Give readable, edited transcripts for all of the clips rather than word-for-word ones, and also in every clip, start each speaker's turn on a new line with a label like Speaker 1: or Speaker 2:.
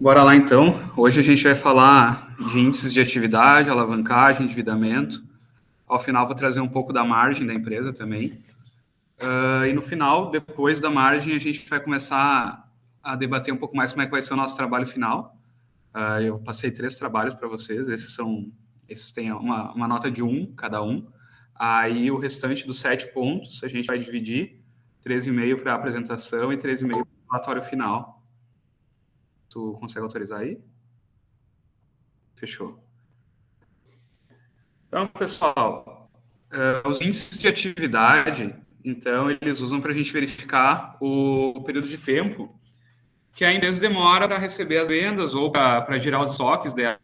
Speaker 1: Bora lá então. Hoje a gente vai falar de índices de atividade, alavancagem, endividamento. Ao final vou trazer um pouco da margem da empresa também. E no final, depois da margem, a gente vai começar a debater um pouco mais como é que vai ser o nosso trabalho final. Eu passei 3 trabalhos para vocês. Esses têm uma nota de 1 cada um. Aí o restante dos 7 pontos a gente vai dividir 3,5 para a apresentação e 3,5 para o relatório final. Tu consegue autorizar aí? Fechou. Então, pessoal, os índices de atividade, então, eles usam para a gente verificar o período de tempo que a empresa demora para receber as vendas ou para girar os estoques dela.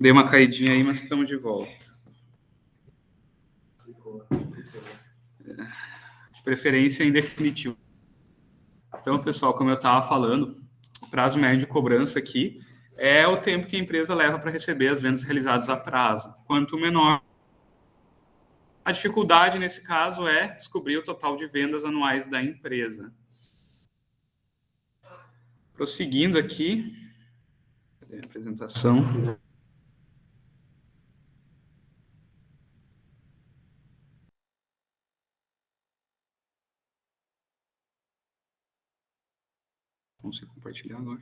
Speaker 1: Dei uma caidinha aí, mas estamos de volta. De preferência em definitivo. Então, pessoal, como eu estava falando, o prazo médio de cobrança aqui é o tempo que a empresa leva para receber as vendas realizadas a prazo. Quanto menor, a dificuldade nesse caso é descobrir o total de vendas anuais da empresa. Prosseguindo aqui, cadê a apresentação? Vamos compartilhar agora.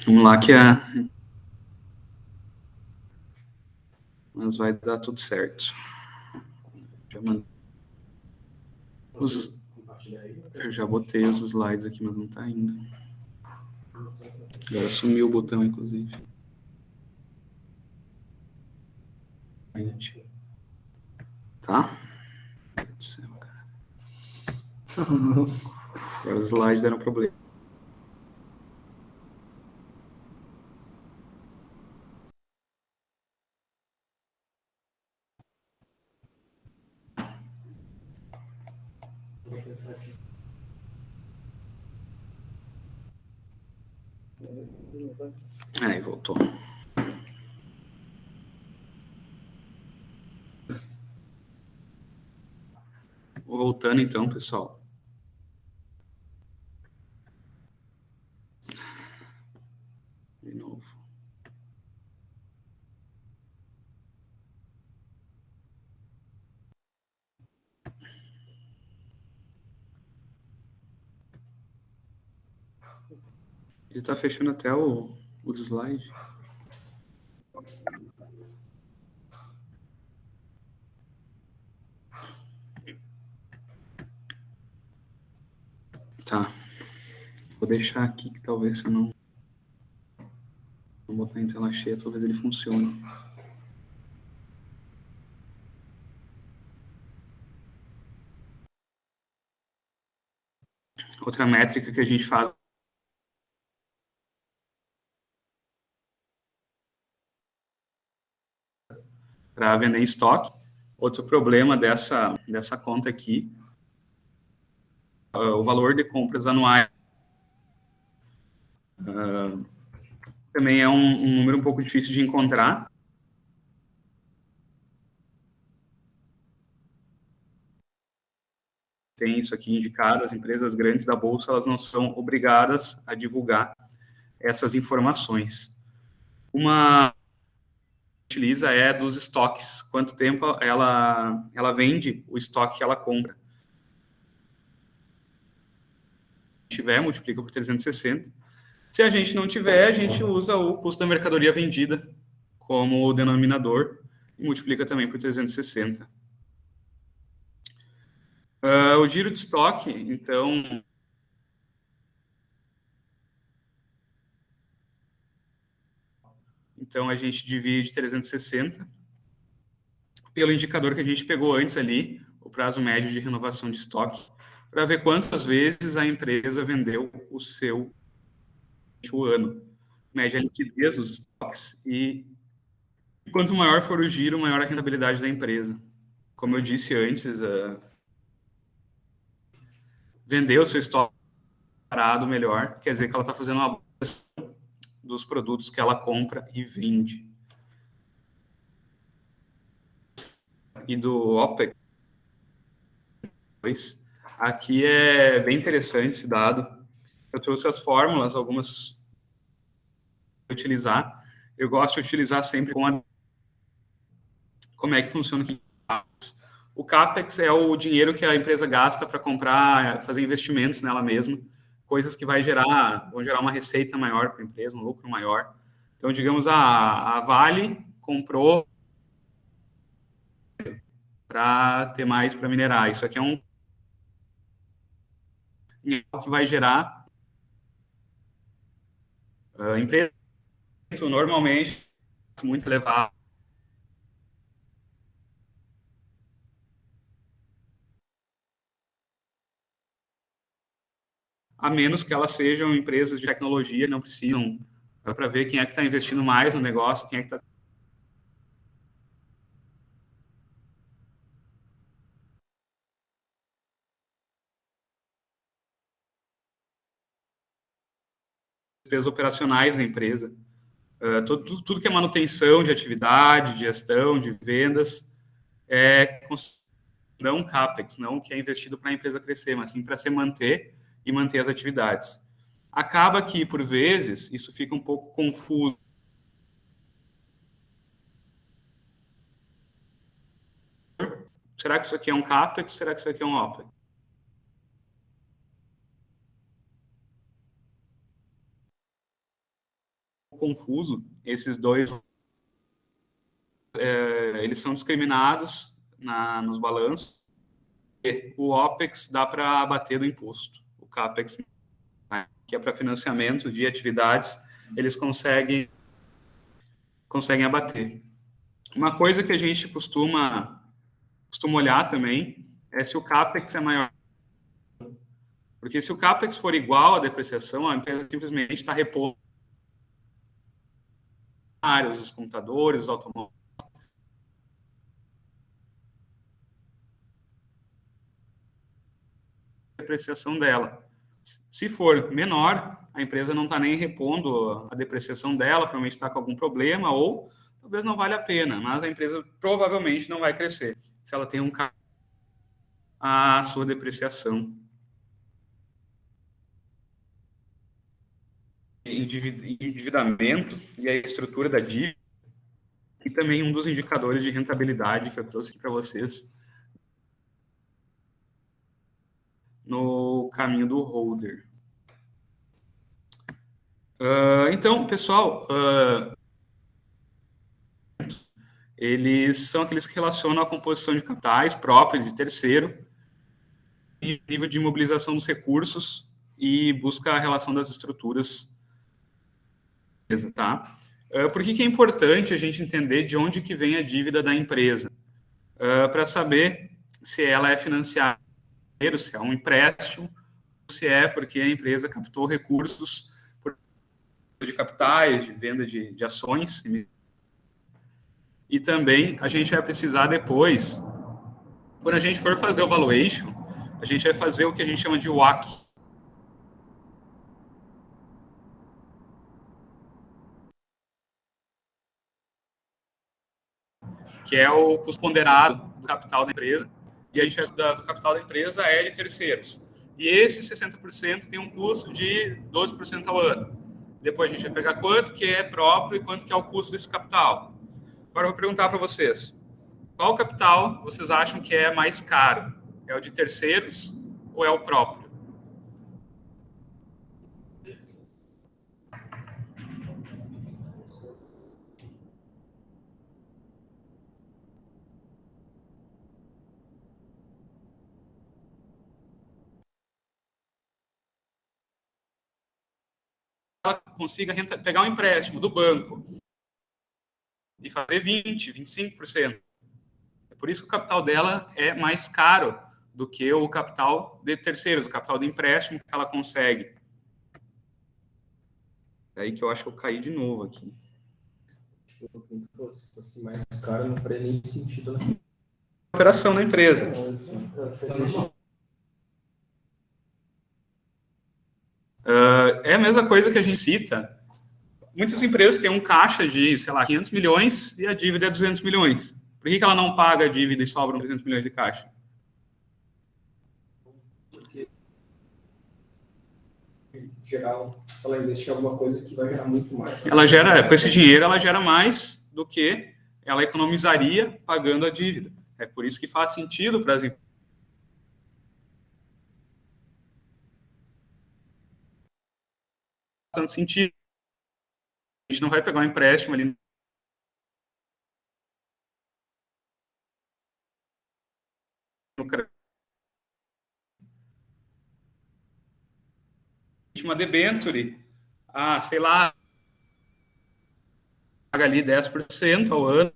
Speaker 1: Vamos lá mas vai dar tudo certo. Já mandei eu já botei os slides aqui, mas não tá indo. Agora sumiu o botão, inclusive. Tá? Meu Deus do céu, cara. Agora os slides deram problema. Aí, voltou. Voltando então, pessoal. De novo. Ele tá fechando até o slide. Tá. Vou deixar aqui que talvez se eu não botar em tela cheia, talvez ele funcione. Outra métrica que a gente faz para vender em estoque. Outro problema dessa conta aqui, o valor de compras anuais também é um número um pouco difícil de encontrar. Tem isso aqui indicado, as empresas grandes da Bolsa, elas não são obrigadas a divulgar essas informações. Uma utiliza é dos estoques, quanto tempo ela vende o estoque que ela compra. Se tiver, multiplica por 360. Se a gente não tiver, a gente usa o custo da mercadoria vendida como denominador e multiplica também por 360. O giro de estoque, então a gente divide 360 pelo indicador que a gente pegou antes ali, o prazo médio de renovação de estoque, para ver quantas vezes a empresa vendeu o ano. Média liquidez dos estoques e quanto maior for o giro, maior a rentabilidade da empresa. Como eu disse antes, vender o seu estoque parado melhor, quer dizer que ela está fazendo uma dos produtos que ela compra e vende. E do OPEX, aqui é bem interessante esse dado. Eu trouxe as fórmulas, algumas utilizar. Eu gosto de utilizar sempre como é que funciona aqui. O CAPEX é o dinheiro que a empresa gasta para comprar, fazer investimentos nela mesma, coisas que vão gerar uma receita maior para a empresa, um lucro maior. Então, digamos, a Vale comprou para ter mais para minerar. Isso aqui é um que vai gerar empresa normalmente muito elevado, a menos que elas sejam empresas de tecnologia, não precisam para ver quem é que está investindo mais no negócio, quem é que está despesas operacionais da empresa. Tudo que é manutenção de atividade, de gestão, de vendas, não CAPEX, não que é investido para a empresa crescer, mas sim para se manter e manter as atividades. Acaba que, por vezes, isso fica um pouco confuso. Será que isso aqui é um CAPEX? Será que isso aqui é um OPEX? confuso, esses dois, eles são discriminados nos balanços. O OPEX dá para abater do imposto, o CAPEX, né, que é para financiamento de atividades, eles conseguem abater. Uma coisa que a gente costuma olhar também é se o CAPEX é maior. Porque se o CAPEX for igual à depreciação, a empresa simplesmente está repondo os computadores, os automóveis, a depreciação dela. Se for menor, a empresa não está nem repondo a depreciação dela, provavelmente está com algum problema, ou talvez não vale a pena, mas a empresa provavelmente não vai crescer se ela tem a sua depreciação. Endividamento e a estrutura da dívida, e também um dos indicadores de rentabilidade que eu trouxe para vocês no caminho do holder. Então, pessoal, eles são aqueles que relacionam a composição de capitais próprios de terceiro, e nível de imobilização dos recursos e busca a relação das estruturas. Tá? Por que é importante a gente entender de onde que vem a dívida da empresa? Para saber se ela é financiada, se é um empréstimo, se é porque a empresa captou recursos de capitais, de venda de ações. E também a gente vai precisar depois, quando a gente for fazer o valuation, a gente vai fazer o que a gente chama de WACC. Que é o custo ponderado do capital da empresa, e a gente do capital da empresa é de terceiros. E esse 60% tem um custo de 12% ao ano. Depois a gente vai pegar quanto que é próprio e quanto que é o custo desse capital. Agora eu vou perguntar para vocês, qual capital vocês acham que é mais caro? É o de terceiros ou é o próprio? Ela consiga pegar um empréstimo do banco e fazer 20%, 25%. É por isso que o capital dela é mais caro do que o capital de terceiros, o capital de empréstimo que ela consegue. É aí que eu acho que eu caí de novo aqui.
Speaker 2: Se fosse mais caro, não faria nem sentido, né?
Speaker 1: Operação da empresa. É a mesma coisa que a gente cita. Muitas empresas têm um caixa de, sei lá, 500 milhões e a dívida é 200 milhões. Por que ela não paga a dívida e sobram 200 milhões de caixa?
Speaker 2: Porque ela investir em alguma coisa que vai gerar muito mais.
Speaker 1: Ela gera, com esse dinheiro, ela gera mais do que ela economizaria pagando a dívida. É por isso que faz sentido para as empresas. Tanto sentido. A gente não vai pegar um empréstimo ali no crédito. Uma debenture, sei lá, paga ali 10% ao ano.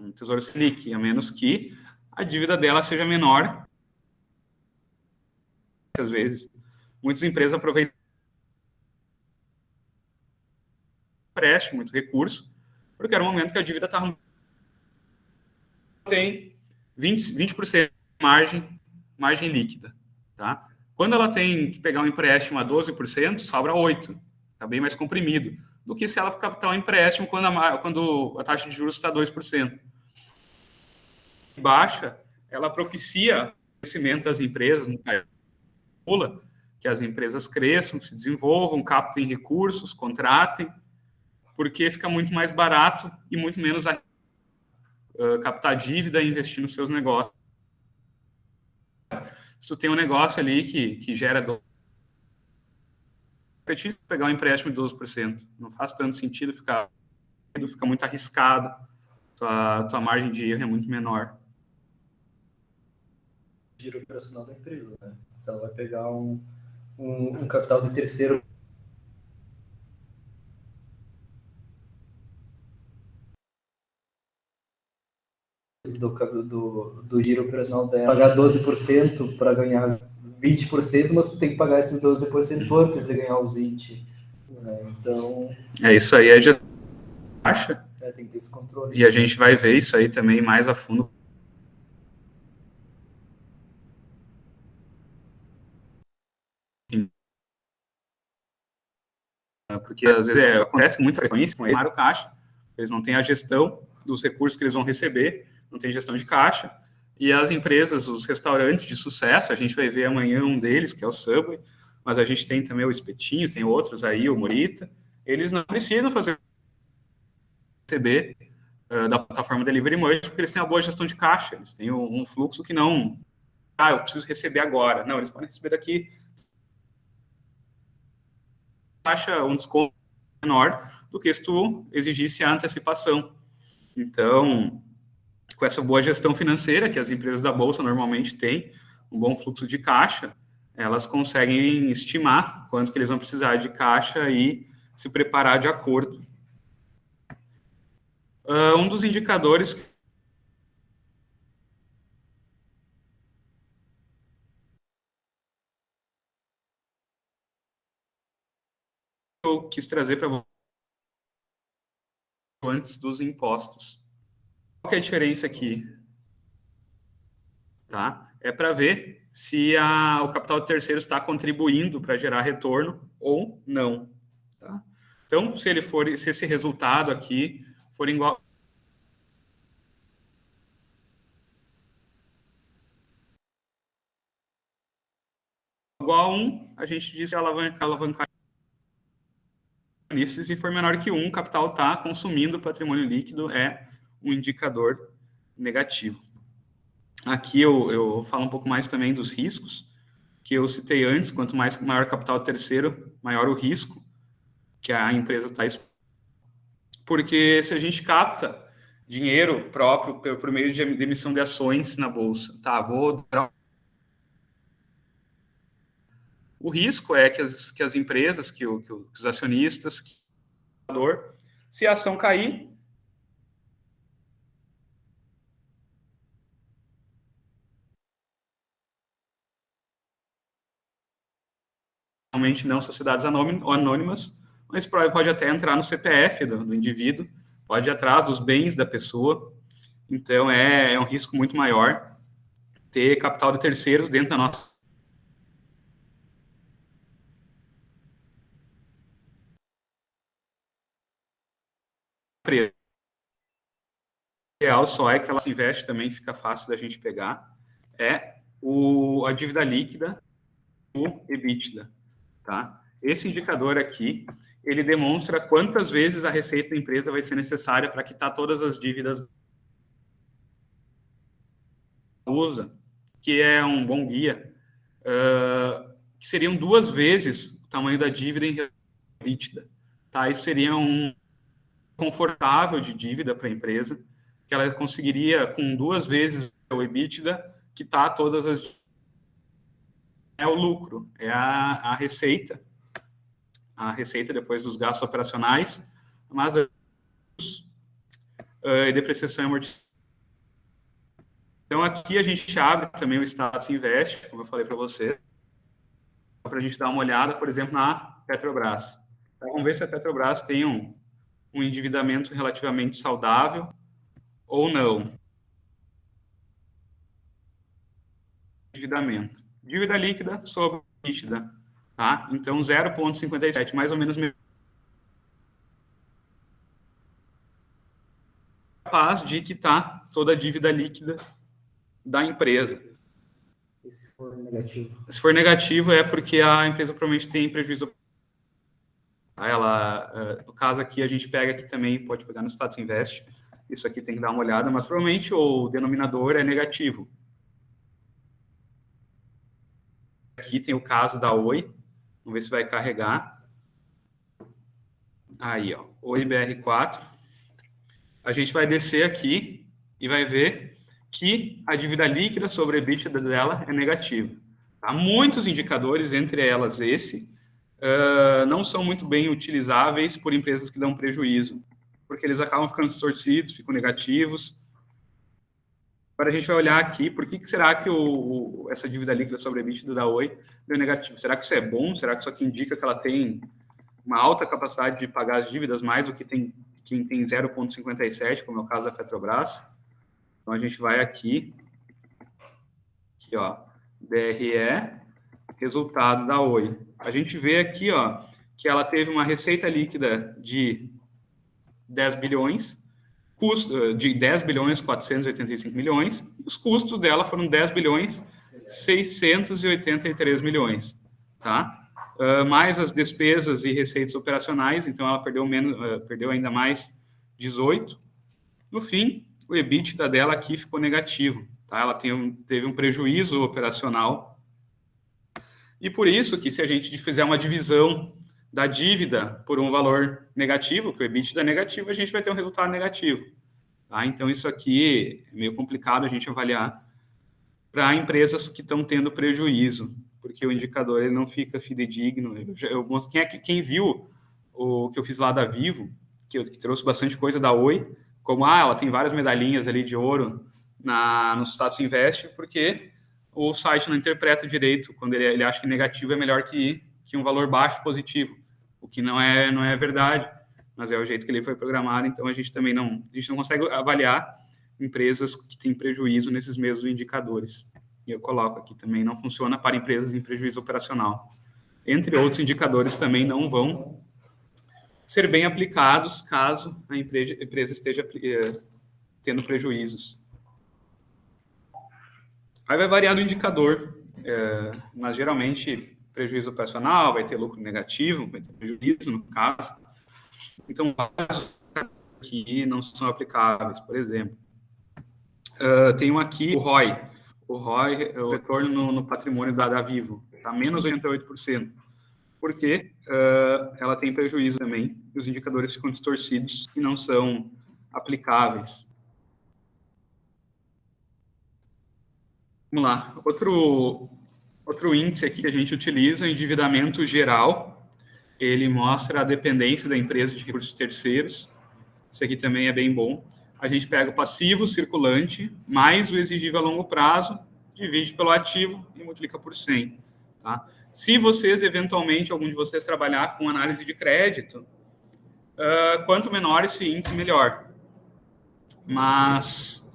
Speaker 1: Um Tesouro Selic, a menos que a dívida dela seja menor. Às vezes, muitas empresas aproveitam empréstimo, muito recurso, porque era um momento que a dívida está tem 20% de margem líquida. Tá? Quando ela tem que pegar um empréstimo a 12%, sobra 8%. Está bem mais comprimido do que se ela captar um empréstimo quando a taxa de juros está 2%. Baixa, ela propicia o crescimento das empresas, que as empresas cresçam, se desenvolvam, captem recursos, contratem. porque fica muito mais barato e muito menos captar dívida e investir nos seus negócios. Se tu tem um negócio ali que gera é difícil pegar um empréstimo de 12%. Não faz tanto sentido, fica muito arriscado. Tua margem de erro é muito menor.
Speaker 3: Giro operacional da empresa, né? Se ela vai pegar um capital de terceiro do giro operacional dela, pagar 12% para ganhar 20%, mas tu tem que pagar esses 12% antes de ganhar os 20%. Né? Então...
Speaker 1: isso aí é gestão de caixa.
Speaker 3: Tem que ter esse controle.
Speaker 1: E a gente vai ver isso aí também mais a fundo. Porque às vezes acontece com muita frequência com o caixa, eles não têm a gestão dos recursos que eles vão receber, não tem gestão de caixa, e as empresas, os restaurantes de sucesso, a gente vai ver amanhã um deles, que é o Subway, mas a gente tem também o Espetinho, tem outros aí, o Morita, eles não precisam receber da plataforma Delivery Merge, porque eles têm uma boa gestão de caixa, eles têm um fluxo que não, eu preciso receber agora, não, eles podem receber daqui, taxa, um desconto menor do que se tu exigisse a antecipação. Então, com essa boa gestão financeira que as empresas da Bolsa normalmente têm, um bom fluxo de caixa, elas conseguem estimar quanto que eles vão precisar de caixa e se preparar de acordo. Um dos indicadores que eu quis trazer para vocês antes dos impostos. Qual que é a diferença aqui? Tá? É para ver se o capital de terceiro está contribuindo para gerar retorno ou não. Tá? Então, se esse resultado aqui for igual a 1, a gente diz que alavancar nisso, se for menor que 1, o capital está consumindo patrimônio líquido, é um indicador negativo. Aqui eu falo um pouco mais também dos riscos, que eu citei antes, quanto maior o capital terceiro, maior o risco que a empresa está expondo. Porque se a gente capta dinheiro próprio por meio de emissão de ações na Bolsa, o risco é que as empresas, que os acionistas, se a ação cair, realmente não sociedades anônimas, mas pode até entrar no CPF do indivíduo, pode ir atrás dos bens da pessoa. Então, é um risco muito maior ter capital de terceiros dentro da nossa empresa. O real só é que ela se investe também, fica fácil da gente pegar, a dívida líquida, o EBITDA. Tá? Esse indicador aqui, ele demonstra quantas vezes a receita da empresa vai ser necessária para quitar todas as dívidas usa, que é um bom guia, que seriam 2 vezes o tamanho da dívida em EBITDA. Tá? Isso seria um confortável de dívida para a empresa, que ela conseguiria, com 2 vezes o EBITDA, quitar todas as... É o lucro, é a receita depois dos gastos operacionais, mas depreciação e amortização. Então, aqui a gente abre também o Status Invest, como eu falei para você, para a gente dar uma olhada, por exemplo, na Petrobras. Então, vamos ver se a Petrobras tem um endividamento relativamente saudável ou não. Endividamento. Dívida líquida sobre líquida. Tá? Então, 0,57, mais ou menos capaz de quitar toda a dívida líquida da empresa.
Speaker 3: E se for negativo?
Speaker 1: Se for negativo, é porque a empresa provavelmente tem prejuízo No caso aqui, a gente pega aqui também, pode pegar no Status Invest, isso aqui tem que dar uma olhada, mas provavelmente o denominador é negativo. Aqui tem o caso da Oi, vamos ver se vai carregar. Aí, ó, Oi BR4. A gente vai descer aqui e vai ver que a dívida líquida sobre a EBITDA dela é negativa. Tá? Muitos indicadores, entre elas esse, não são muito bem utilizáveis por empresas que dão prejuízo, porque eles acabam ficando distorcidos, ficam negativos. Agora a gente vai olhar aqui, por que será que essa dívida líquida sobre a EBITDA da Oi deu negativo? Será que isso é bom? Será que isso aqui indica que ela tem uma alta capacidade de pagar as dívidas, mais do que quem tem 0,57, como é o caso da Petrobras? Então a gente vai aqui, ó, DRE, resultado da Oi. A gente vê aqui, ó, que ela teve uma receita líquida de 10 bilhões, de 10 bilhões 485 milhões, os custos dela foram 10 bilhões 683 milhões, tá? Mais as despesas e receitas operacionais, então ela perdeu ainda mais 18. No fim, o EBITDA dela aqui ficou negativo, tá? Ela teve um prejuízo operacional, e por isso que se a gente fizer uma divisão da dívida por um valor negativo, que o EBITDA é negativo, a gente vai ter um resultado negativo. Tá? Então, isso aqui é meio complicado a gente avaliar para empresas que estão tendo prejuízo, porque o indicador ele não fica fidedigno. Quem viu o que eu fiz lá da Vivo, que trouxe bastante coisa da Oi, como ela tem várias medalhinhas ali de ouro no Status Invest, porque o site não interpreta direito, quando ele acha que negativo é melhor que um valor baixo positivo, o que não é verdade, mas é o jeito que ele foi programado, então a gente não consegue avaliar empresas que têm prejuízo nesses mesmos indicadores. E eu coloco aqui também, não funciona para empresas em prejuízo operacional. Entre outros indicadores também não vão ser bem aplicados caso a empresa esteja tendo prejuízos. Aí vai variar do indicador, mas geralmente prejuízo operacional vai ter lucro negativo, vai ter prejuízo no caso. Então, que não são aplicáveis, por exemplo. Tenho aqui o ROI. O ROI é o retorno no patrimônio da Vivo, está menos 88%, porque ela tem prejuízo também, e os indicadores ficam distorcidos e não são aplicáveis. Vamos lá. Outro índice aqui que a gente utiliza, o endividamento geral. Ele mostra a dependência da empresa de recursos terceiros. Isso aqui também é bem bom. A gente pega o passivo circulante mais o exigível a longo prazo, divide pelo ativo e multiplica por 100. Tá? Se vocês, eventualmente, algum de vocês trabalhar com análise de crédito, quanto menor esse índice, melhor. Mas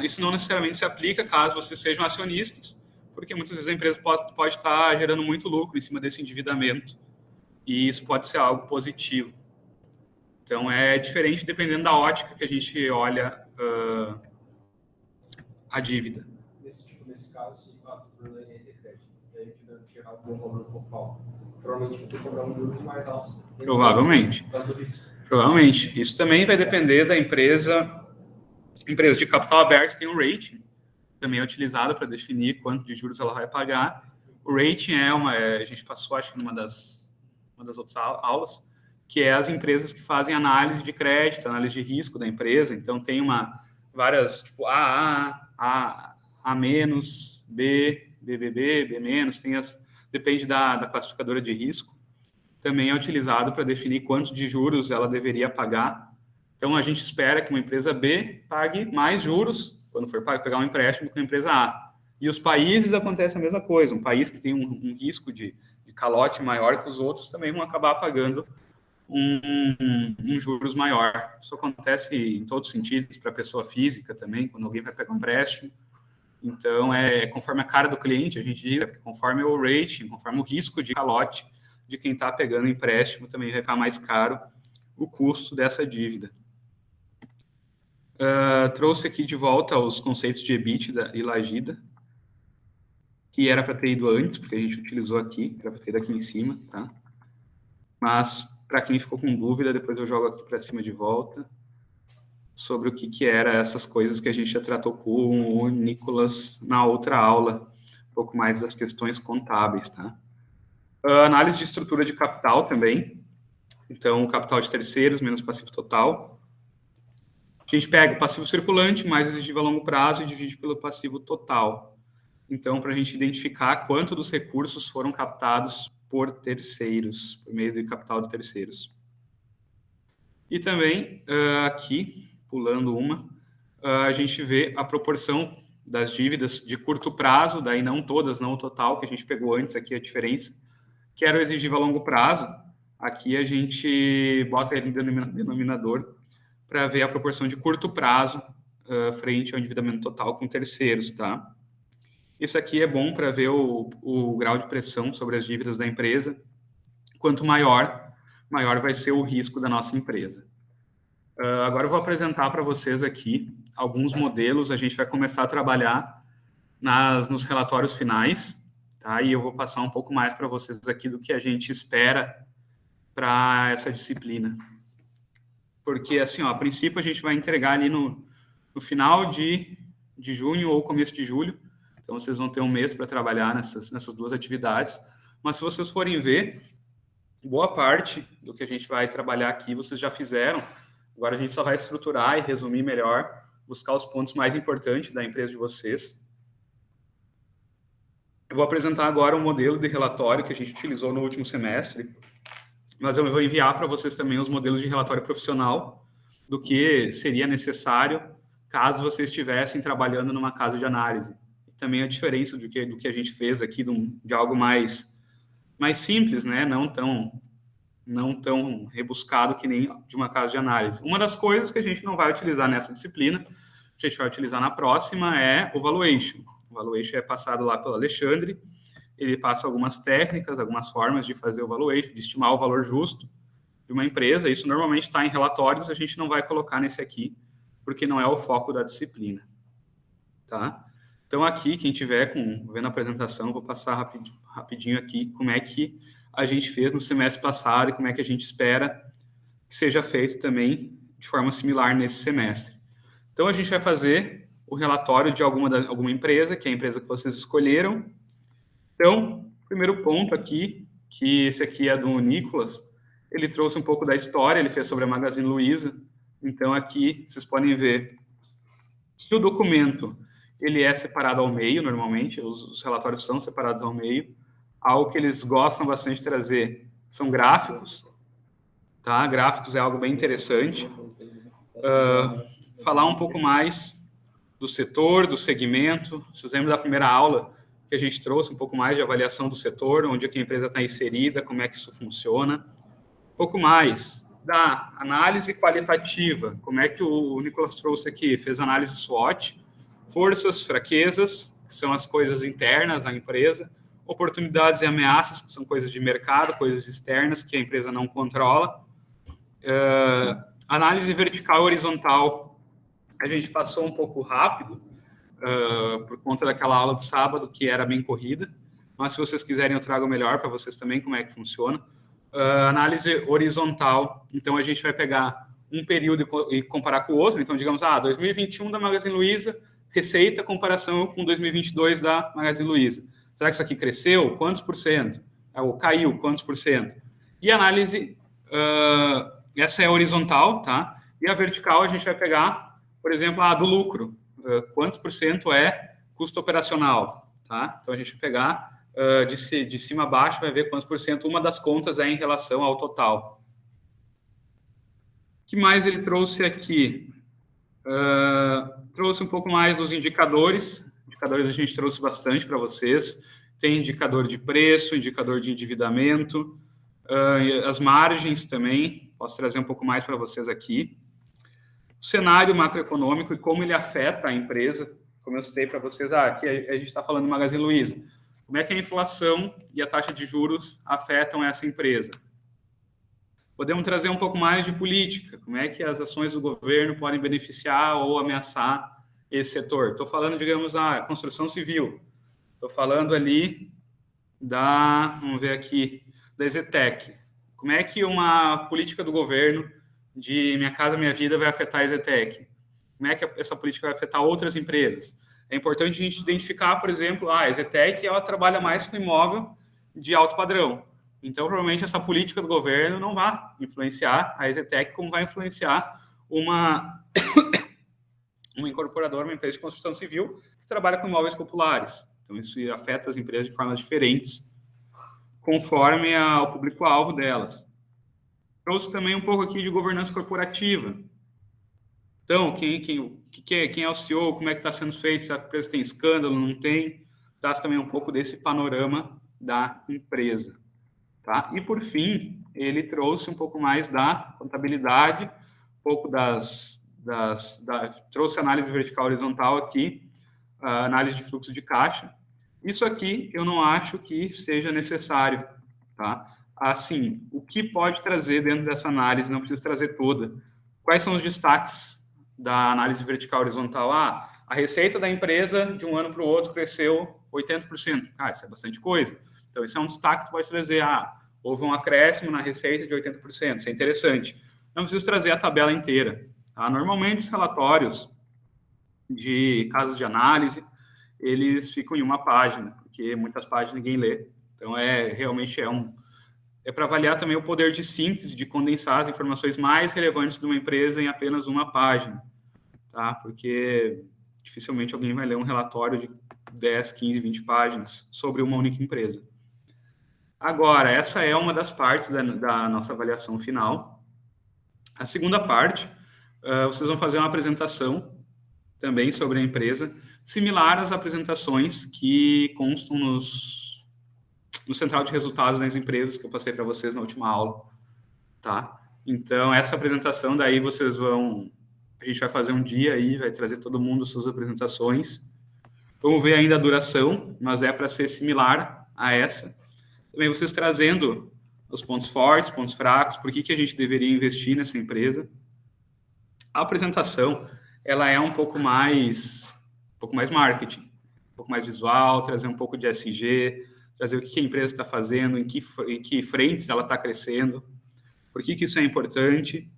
Speaker 1: isso não necessariamente se aplica caso vocês sejam acionistas, porque muitas vezes a empresa pode estar gerando muito lucro em cima desse endividamento, e isso pode ser algo positivo. Então, é diferente dependendo da ótica que a gente olha a dívida.
Speaker 2: Nesse caso, se o problema é ter crédito, e aí a gente vai gerar um bom valor pouco, provavelmente vai ter que cobrar um juros mais altos.
Speaker 1: Provavelmente.
Speaker 2: Por causa do risco.
Speaker 1: Provavelmente. Isso também vai depender da empresa. Empresa de capital aberto tem um rating, também é utilizado para definir quanto de juros ela vai pagar. O rating a gente passou, acho que numa das outras aulas, que é as empresas que fazem análise de crédito, análise de risco da empresa. Então, tem várias, tipo A, B, BBB, B-, depende da classificadora de risco. Também é utilizado para definir quanto de juros ela deveria pagar. Então, a gente espera que uma empresa B pague mais juros quando for pegar um empréstimo que uma empresa A. E os países acontece a mesma coisa. Um país que tem um risco de calote maior que os outros também vão acabar pagando um juros maior. Isso acontece em todos os sentidos, para a pessoa física também, quando alguém vai pegar um empréstimo. Então, conforme a cara do cliente, a gente diz, conforme o rating, conforme o risco de calote de quem está pegando empréstimo, também vai ficar mais caro o custo dessa dívida. Trouxe aqui de volta os conceitos de EBITDA e Lagida, que era para ter ido antes, porque a gente utilizou aqui, era para ter ido aqui em cima, tá? mas para quem ficou com dúvida, depois eu jogo aqui para cima de volta, sobre o que era essas coisas que a gente já tratou com o Nicolas na outra aula, um pouco mais das questões contábeis, tá? Análise de estrutura de capital também, então capital de terceiros menos passivo total. A gente pega o passivo circulante mais exigível a longo prazo e divide pelo passivo total. Então, para a gente identificar quanto dos recursos foram captados por terceiros, por meio do capital de terceiros. E também, aqui, pulando uma, a gente vê a proporção das dívidas de curto prazo, daí não todas, não o total, que a gente pegou antes aqui a diferença, que era o exigível a longo prazo. Aqui a gente bota ele no denominador para ver a proporção de curto prazo frente ao endividamento total com terceiros, tá? Isso aqui é bom para ver o grau de pressão sobre as dívidas da empresa. Quanto maior vai ser o risco da nossa empresa. Agora eu vou apresentar para vocês aqui alguns modelos. A gente vai começar a trabalhar nos relatórios finais, tá? E eu vou passar um pouco mais para vocês aqui do que a gente espera para essa disciplina. Porque, assim, a princípio a gente vai entregar ali no final de junho ou começo de julho. Então, vocês vão ter um mês para trabalhar nessas duas atividades. Mas, se vocês forem ver, boa parte do que a gente vai trabalhar aqui vocês já fizeram. Agora, a gente só vai estruturar e resumir melhor, buscar os pontos mais importantes da empresa de vocês. Eu vou apresentar agora um modelo de relatório que a gente utilizou no último semestre, mas eu vou enviar para vocês também os modelos de relatório profissional do que seria necessário caso vocês estivessem trabalhando numa casa de análise. Também a diferença do que a gente fez aqui, de algo mais simples, né? Não tão rebuscado que nem de uma casa de análise. Uma das coisas que a gente não vai utilizar nessa disciplina, a gente vai utilizar na próxima, é o valuation. O valuation é passado lá pelo Alexandre, ele passa algumas técnicas, algumas formas de fazer o valuation, de estimar o valor justo de uma empresa. Isso normalmente está em relatórios, a gente não vai colocar nesse aqui, porque não é o foco da disciplina, tá? Então, aqui, quem tiver vendo a apresentação, vou passar rapidinho aqui como é que a gente fez no semestre passado e como é que a gente espera que seja feito também de forma similar nesse semestre. Então, a gente vai fazer o relatório de alguma empresa, que é a empresa que vocês escolheram. Então, primeiro ponto aqui, que esse aqui é do Nicolas, ele trouxe um pouco da história, ele fez sobre a Magazine Luiza. Então, aqui, vocês podem ver que o documento ele é separado ao meio, normalmente, os relatórios são separados ao meio. Algo que eles gostam bastante de trazer são gráficos, tá? Gráficos é algo bem interessante. Falar um pouco mais do setor, do segmento. Vocês lembram da primeira aula que a gente trouxe um pouco mais de avaliação do setor, onde a empresa está inserida, como é que isso funciona. Um pouco mais da análise qualitativa, como é que o Nicolas trouxe aqui, fez análise SWOT, forças, fraquezas, que são as coisas internas da empresa, oportunidades e ameaças, que são coisas de mercado, coisas externas que a empresa não controla. Análise vertical e horizontal, a gente passou um pouco rápido, por conta daquela aula do sábado, que era bem corrida, mas se vocês quiserem eu trago melhor para vocês também como é que funciona. Análise horizontal, então a gente vai pegar um período e comparar com o outro, então digamos, 2021 da Magazine Luiza, receita, comparação com 2022 da Magazine Luiza. Será que isso aqui cresceu? Quantos por cento? Ou caiu? Quantos por cento? E análise, essa é horizontal, tá? E a vertical a gente vai pegar, por exemplo, do lucro. Quantos por cento é custo operacional, tá? Então a gente vai pegar de cima a baixo, vai ver quantos por cento uma das contas é em relação ao total. O que mais ele trouxe aqui? Trouxe um pouco mais dos indicadores. Indicadores a gente trouxe bastante para vocês. Tem indicador de preço, indicador de endividamento, as margens também. Posso trazer um pouco mais para vocês aqui. O cenário macroeconômico e como ele afeta a empresa. Como eu citei para vocês, aqui a gente está falando do Magazine Luiza. Como é que a inflação e a taxa de juros afetam essa empresa? Podemos trazer um pouco mais de política, como é que as ações do governo podem beneficiar ou ameaçar esse setor. Estou falando, digamos, da construção civil, estou falando ali vamos ver aqui, da Exetec. Como é que uma política do governo de Minha Casa Minha Vida vai afetar a EZTEC? Como é que essa política vai afetar outras empresas? É importante a gente identificar, por exemplo, a EZTEC ela trabalha mais com imóvel de alto padrão. Então, provavelmente, essa política do governo não vai influenciar a EZTEC como vai influenciar uma incorporadora, uma empresa de construção civil que trabalha com imóveis populares. Então, isso afeta as empresas de formas diferentes, conforme o público-alvo delas. Trouxe também um pouco aqui de governança corporativa. Então, quem é o CEO, como é que está sendo feito, se a empresa tem escândalo, não tem, traz também um pouco desse panorama da empresa. Tá? E, por fim, ele trouxe um pouco mais da contabilidade, um pouco trouxe análise vertical horizontal aqui, análise de fluxo de caixa. Isso aqui eu não acho que seja necessário. Tá? Assim, o que pode trazer dentro dessa análise, não preciso trazer toda. Quais são os destaques da análise vertical horizontal? A receita da empresa de um ano para o outro cresceu 80%. Isso é bastante coisa. Então, isso é um destaque que tu pode trazer. Houve um acréscimo na receita de 80%. Isso é interessante. Não preciso trazer a tabela inteira. Tá? Normalmente, os relatórios de casos de análise, eles ficam em uma página, porque muitas páginas ninguém lê. Então, realmente é para avaliar também o poder de síntese, de condensar as informações mais relevantes de uma empresa em apenas uma página, tá? Porque dificilmente alguém vai ler um relatório de 10, 15, 20 páginas sobre uma única empresa. Agora, essa é uma das partes da nossa avaliação final. A segunda parte, vocês vão fazer uma apresentação também sobre a empresa, similar às apresentações que constam no central de resultados das empresas que eu passei para vocês na última aula, tá? Então, essa apresentação daí a gente vai fazer um dia aí, vai trazer todo mundo suas apresentações. Vamos ver ainda a duração, mas é para ser similar a essa. Também vocês trazendo os pontos fortes, pontos fracos, por que a gente deveria investir nessa empresa. A apresentação, ela é um pouco mais marketing, um pouco mais visual, trazer um pouco de SG, trazer o que a empresa está fazendo, em que frentes ela está crescendo, por que isso é importante,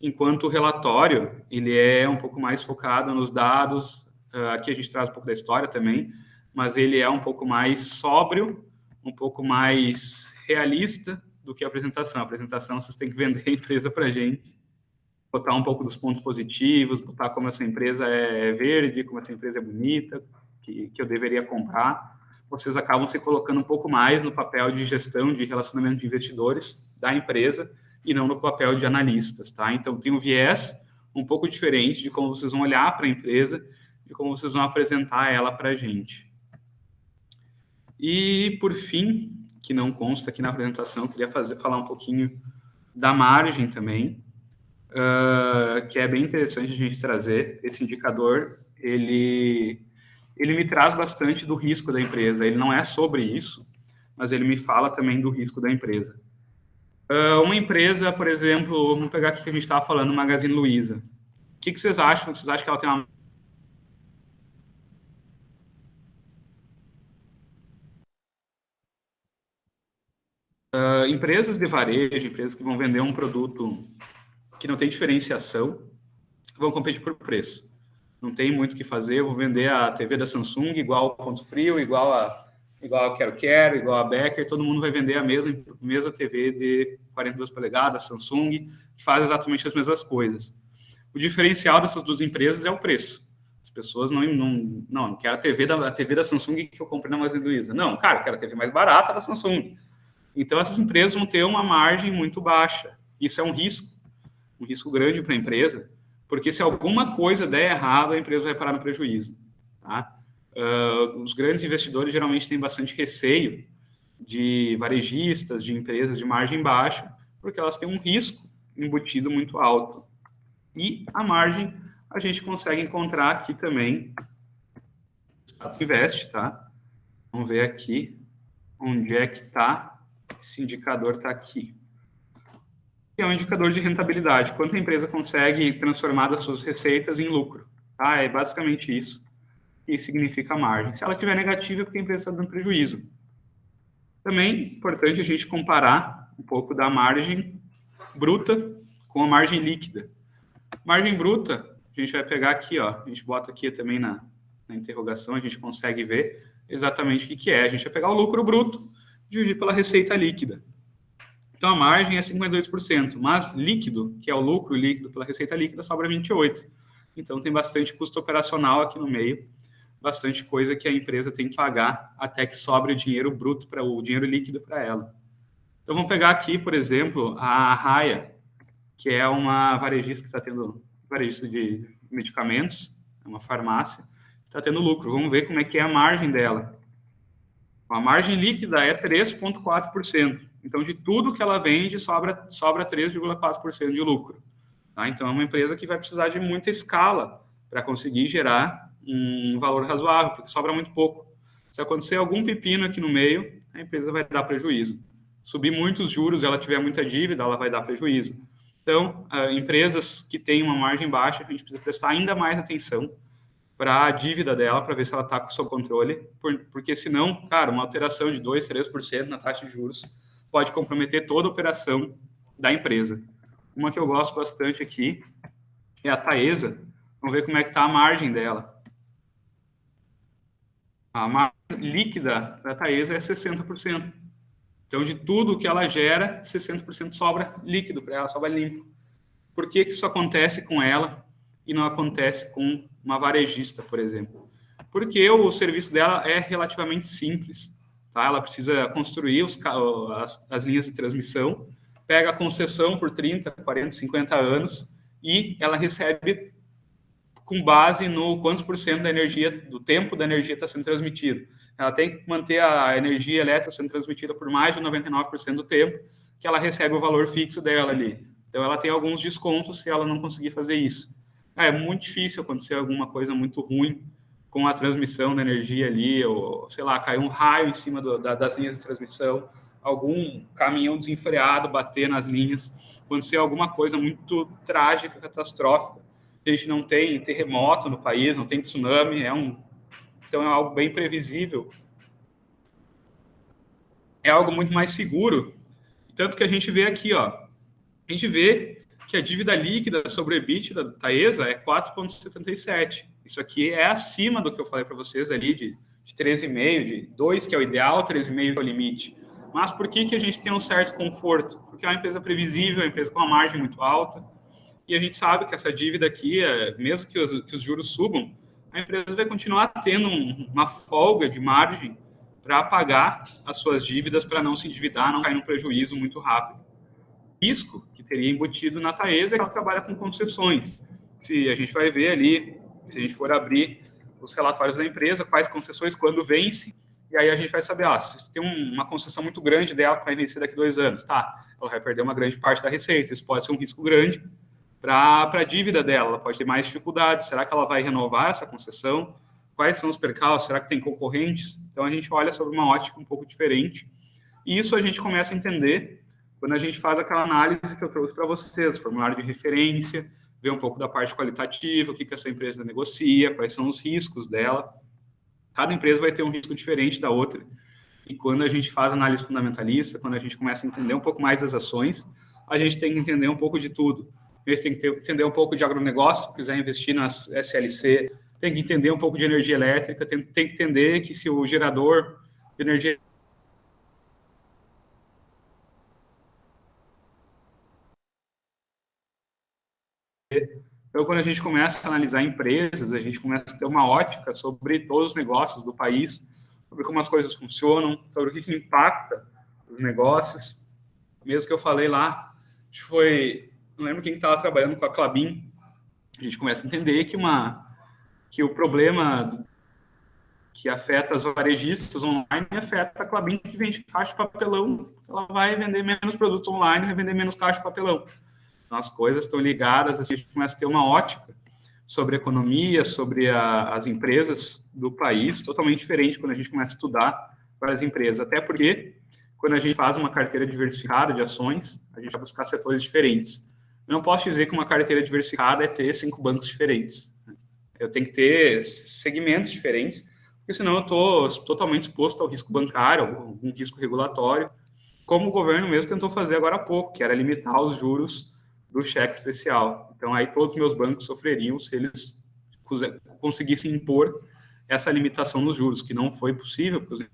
Speaker 1: enquanto o relatório, ele é um pouco mais focado nos dados, aqui a gente traz um pouco da história também, mas ele é um pouco mais sóbrio, um pouco mais realista do que a apresentação. A apresentação, vocês têm que vender a empresa para a gente, botar um pouco dos pontos positivos, botar como essa empresa é verde, como essa empresa é bonita, que eu deveria comprar. Vocês acabam se colocando um pouco mais no papel de gestão, de relacionamento de investidores da empresa e não no papel de analistas, tá? Então, tem um viés um pouco diferente de como vocês vão olhar para a empresa, de como vocês vão apresentar ela para a gente. E, por fim, que não consta aqui na apresentação, queria falar um pouquinho da margem também, que é bem interessante a gente trazer. Esse indicador, ele me traz bastante do risco da empresa. Ele não é sobre isso, mas ele me fala também do risco da empresa. Uma empresa, por exemplo, vamos pegar aqui que a gente estava falando, Magazine Luiza. O que vocês acham? Vocês acham que ela tem uma... empresas de varejo, empresas que vão vender um produto que não tem diferenciação, vão competir por preço. Não tem muito o que fazer, eu vou vender a TV da Samsung igual a Ponto Frio, igual a Quero, igual a Becker, todo mundo vai vender a mesma TV de 42 polegadas, Samsung, que faz exatamente as mesmas coisas. O diferencial dessas duas empresas é o preço. As pessoas não quero a TV da Samsung que eu comprei na Magazine Luiza. Não, cara, quero a TV mais barata da Samsung. Então, essas empresas vão ter uma margem muito baixa. Isso é um risco grande para a empresa, porque se alguma coisa der errado, a empresa vai parar no prejuízo. Tá? Os grandes investidores geralmente têm bastante receio de varejistas, de empresas de margem baixa, porque elas têm um risco embutido muito alto. E a margem a gente consegue encontrar aqui também. Status Invest, tá? Vamos ver aqui onde é que está. Esse indicador está aqui. É um indicador de rentabilidade. Quanto a empresa consegue transformar as suas receitas em lucro. Tá? É basicamente isso que significa a margem. Se ela estiver negativa, é porque a empresa está dando prejuízo. Também é importante a gente comparar um pouco da margem bruta com a margem líquida. Margem bruta, a gente vai pegar aqui, ó, a gente bota aqui também na interrogação, a gente consegue ver exatamente o que é. A gente vai pegar o lucro bruto, dividir pela receita líquida. Então, a margem é 52%, mas líquido, que é o lucro líquido pela receita líquida, sobra 28%. Então, tem bastante custo operacional aqui no meio, bastante coisa que a empresa tem que pagar até que sobre o dinheiro bruto, o dinheiro líquido para ela. Então, vamos pegar aqui, por exemplo, a Raia, que é uma varejista que está tendo, varejista de medicamentos, é uma farmácia, está tendo lucro. Vamos ver como é que é a margem dela. A margem líquida é 3,4%. Então, de tudo que ela vende, sobra 3,4% de lucro. Tá? Então, é uma empresa que vai precisar de muita escala para conseguir gerar um valor razoável, porque sobra muito pouco. Se acontecer algum pepino aqui no meio, a empresa vai dar prejuízo. Subir muitos juros, ela tiver muita dívida, ela vai dar prejuízo. Então, empresas que têm uma margem baixa, a gente precisa prestar ainda mais atenção para a dívida dela, para ver se ela está com sob controle, porque senão, cara, uma alteração de 2%, 3% na taxa de juros pode comprometer toda a operação da empresa. Uma que eu gosto bastante aqui é a Taesa. Vamos ver como é que está a margem dela. A margem líquida da Taesa é 60%. Então, de tudo que ela gera, 60% sobra líquido para ela, sobra limpo. Por que isso acontece com ela e não acontece com uma varejista, por exemplo? Porque o serviço dela é relativamente simples. Tá? Ela precisa construir as linhas de transmissão, pega a concessão por 30, 40, 50 anos e ela recebe com base no quantos por cento da energia, do tempo da energia está sendo transmitido. Ela tem que manter a energia elétrica sendo transmitida por mais de 99% do tempo, que ela recebe o valor fixo dela ali. Então, ela tem alguns descontos se ela não conseguir fazer isso. É muito difícil acontecer alguma coisa muito ruim com a transmissão da energia ali, ou, sei lá, cair um raio em cima das linhas de transmissão, algum caminhão desenfreado bater nas linhas, acontecer alguma coisa muito trágica, catastrófica. A gente não tem terremoto no país, não tem tsunami, então é algo bem previsível. É algo muito mais seguro. Tanto que a gente vê aqui, ó, a gente vê que a dívida líquida sobre o EBITDA da Taesa é 4,77. Isso aqui é acima do que eu falei para vocês ali, de 13,5, de 2, que é o ideal, 13,5 que é o limite. Mas por que a gente tem um certo conforto? Porque é uma empresa previsível, é uma empresa com uma margem muito alta, e a gente sabe que essa dívida aqui, mesmo que os juros subam, a empresa vai continuar tendo uma folga de margem para pagar as suas dívidas, para não se endividar, não cair num prejuízo muito rápido. O risco que teria embutido na Taesa é que ela trabalha com concessões. Se a gente vai ver ali, se a gente for abrir os relatórios da empresa, quais concessões, quando vence, e aí a gente vai saber, se tem uma concessão muito grande dela que vai vencer daqui a 2 anos, tá, ela vai perder uma grande parte da receita, isso pode ser um risco grande para a dívida dela, ela pode ter mais dificuldades, será que ela vai renovar essa concessão? Quais são os percalços? Será que tem concorrentes? Então, a gente olha sobre uma ótica um pouco diferente, e isso a gente começa a entender quando a gente faz aquela análise que eu trouxe para vocês, formulário de referência, ver um pouco da parte qualitativa, o que essa empresa negocia, quais são os riscos dela. Cada empresa vai ter um risco diferente da outra, e quando a gente faz análise fundamentalista, quando a gente começa a entender um pouco mais das ações, a gente tem que entender um pouco de tudo. A gente tem que entender um pouco de agronegócio, se quiser investir nas SLC, tem que entender um pouco de energia elétrica, tem que entender que se o gerador de energia Então, quando a gente começa a analisar empresas, a gente começa a ter uma ótica sobre todos os negócios do país, sobre como as coisas funcionam, sobre o que impacta os negócios. Mesmo que eu falei lá, não lembro quem estava trabalhando com a Klabin, a gente começa a entender que o problema que afeta as varejistas online afeta a Klabin, que vende caixa de papelão. Ela vai vender menos produtos online, vai vender menos caixa de papelão. Então, as coisas estão ligadas, assim, a gente começa a ter uma ótica sobre a economia, sobre as empresas do país, totalmente diferente quando a gente começa a estudar para as empresas. Até porque, quando a gente faz uma carteira diversificada de ações, a gente vai buscar setores diferentes. Eu não posso dizer que uma carteira diversificada é ter 5 bancos diferentes. Eu tenho que ter segmentos diferentes, porque senão eu estou totalmente exposto ao risco bancário, algum risco regulatório, como o governo mesmo tentou fazer agora há pouco, que era limitar os juros do cheque especial. Então, aí todos os meus bancos sofreriam se eles conseguissem impor essa limitação nos juros, que não foi possível, porque os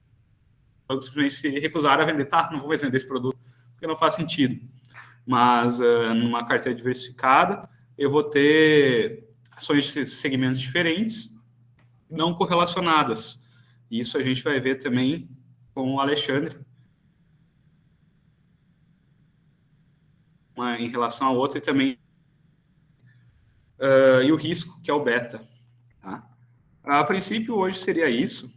Speaker 1: bancos simplesmente se recusaram a vender. Tá, não vou mais vender esse produto, porque não faz sentido. Mas, numa carteira diversificada, eu vou ter ações de segmentos diferentes, não correlacionadas. Isso a gente vai ver também com o Alexandre, em relação a outra, e também e o risco, que é o beta. Tá? A princípio, hoje seria isso,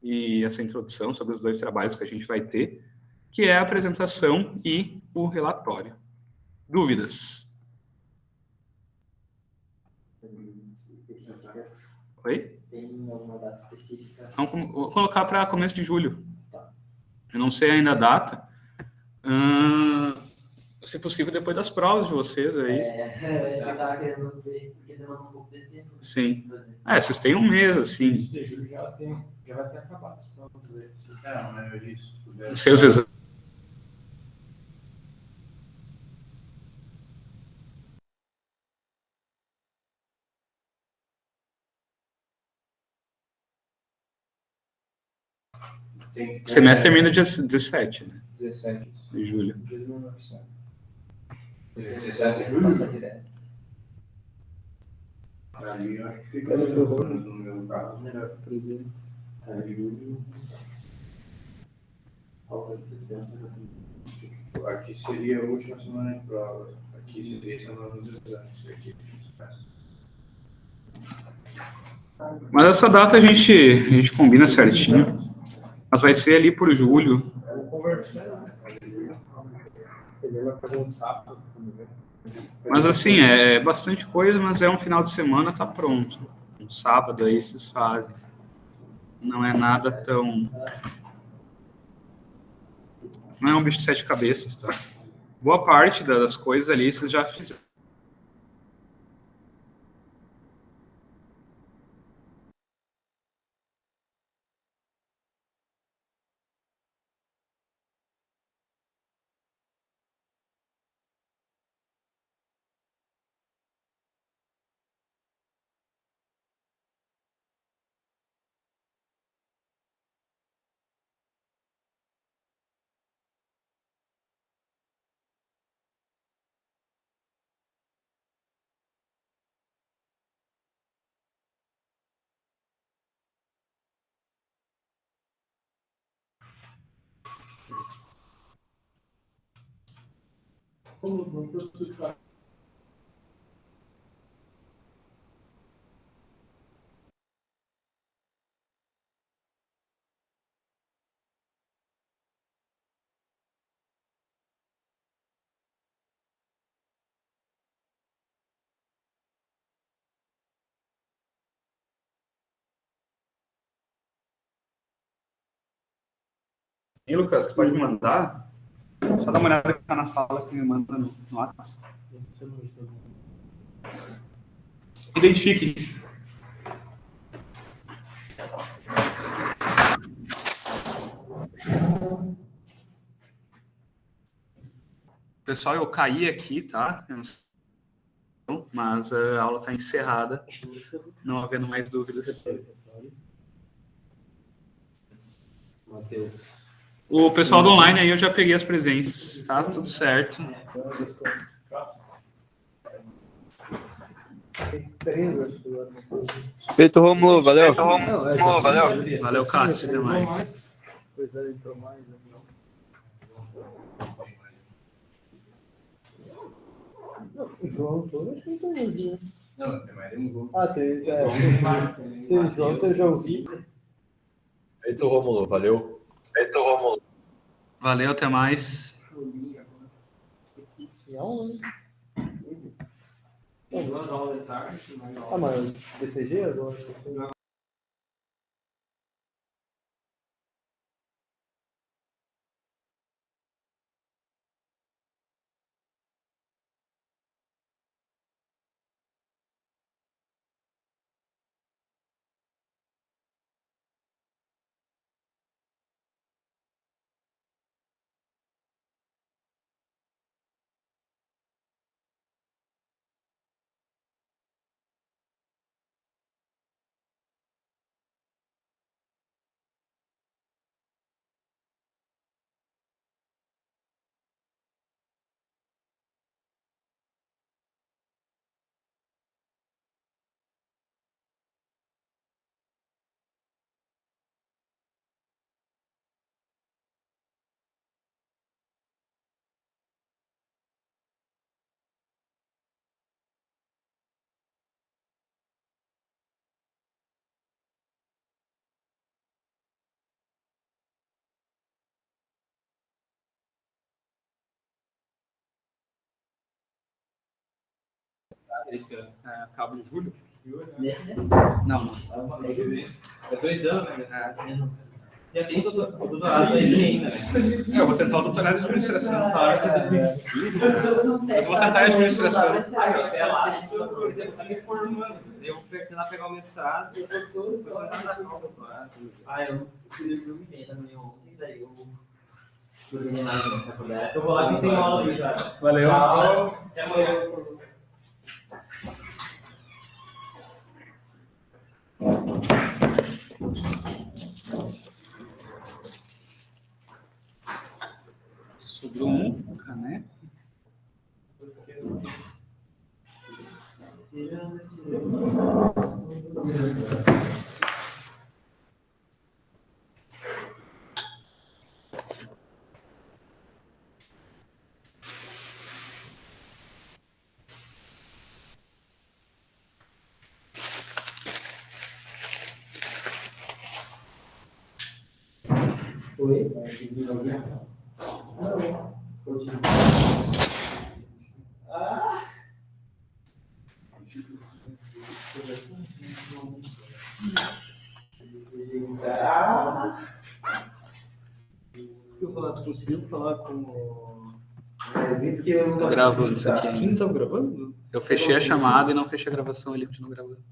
Speaker 1: e essa introdução sobre os 2 trabalhos que a gente vai ter, que é a apresentação e o relatório. Dúvidas? Oi?
Speaker 3: Tem alguma data específica?
Speaker 1: Vou colocar para começo de julho. Eu não sei ainda a data. Se possível, depois das provas de vocês aí.
Speaker 3: Eu estava querendo ver, porque demora um pouco de tempo.
Speaker 1: Sim. Vocês têm um mês, assim.
Speaker 2: Já vai ter acabado as provas aí.
Speaker 4: Mas isso.
Speaker 1: Seus exames. O semestre termina dia 17, né?
Speaker 2: 17
Speaker 1: de julho.
Speaker 2: dia do meu aniversário.
Speaker 4: 17 de julho?
Speaker 3: Passa direto.
Speaker 4: Ali eu acho que fica no meu caso.
Speaker 3: Melhor presente.
Speaker 4: Julho. Aqui seria a última semana de prova. Aqui seria a semana dos exames. Aqui.
Speaker 1: Mas essa data a gente combina certinho. Mas vai ser ali por julho.
Speaker 2: Vamos conversando, né? Ele vai fazer um sábado.
Speaker 1: Mas assim, é bastante coisa, mas é um final de semana, tá pronto. Um sábado aí vocês fazem. Não é nada tão... Não é um bicho de 7 cabeças, tá? Boa parte das coisas ali vocês já fizeram.
Speaker 2: Como o professor está.
Speaker 1: E Lucas, você pode me mandar? Só dá uma olhada que tá na sala que me manda no WhatsApp. Identifique. Pessoal, eu caí aqui, tá? Eu não sei, mas a aula está encerrada, não havendo mais dúvidas.
Speaker 3: Matheus.
Speaker 1: O pessoal do online aí eu já peguei as presenças, tá? Tudo certo.
Speaker 5: Feito, Romulo, valeu.
Speaker 1: Valeu, Cássio, até mais.
Speaker 3: Pois é, entrou mais. Não, o João todo acho que não tem hoje, né?
Speaker 4: Não, tem mais um jogo.
Speaker 3: Ah, tem. Sim, o João eu já ouvi.
Speaker 6: Feito, Rômulo, valeu.
Speaker 1: Valeu, até mais.
Speaker 2: Duas aulas de tarde, mais aula.
Speaker 3: Ah, mas DCG agora?
Speaker 2: esse ano. Cabo de julho.
Speaker 3: Nesse mês?
Speaker 1: Não.
Speaker 2: É 2 anos, né? Já tem doutorado aí ainda, né?
Speaker 1: Eu vou tentar o doutorado de administração.
Speaker 2: Falaram que é 2025.
Speaker 1: Mas eu vou tentar a administração.
Speaker 2: Até lá, por exemplo, tá me formando. Eu vou tentar pegar o mestrado e depois eu vou tentar o doutorado.
Speaker 3: Eu fui dormir da manhã ontem, daí eu dormi mais na faculdade.
Speaker 2: Eu vou lá que tem aula aí, cara.
Speaker 1: Valeu.
Speaker 2: Tchau. Até amanhã.
Speaker 1: Sobrou um, caneco.
Speaker 3: Oi? Eu falar, tu conseguiu falar com o. Porque eu
Speaker 1: Tô gravando isso aqui ainda.
Speaker 3: Quem tá gravando?
Speaker 1: Eu fechei a chamada e não fechei a gravação, ele continua gravando.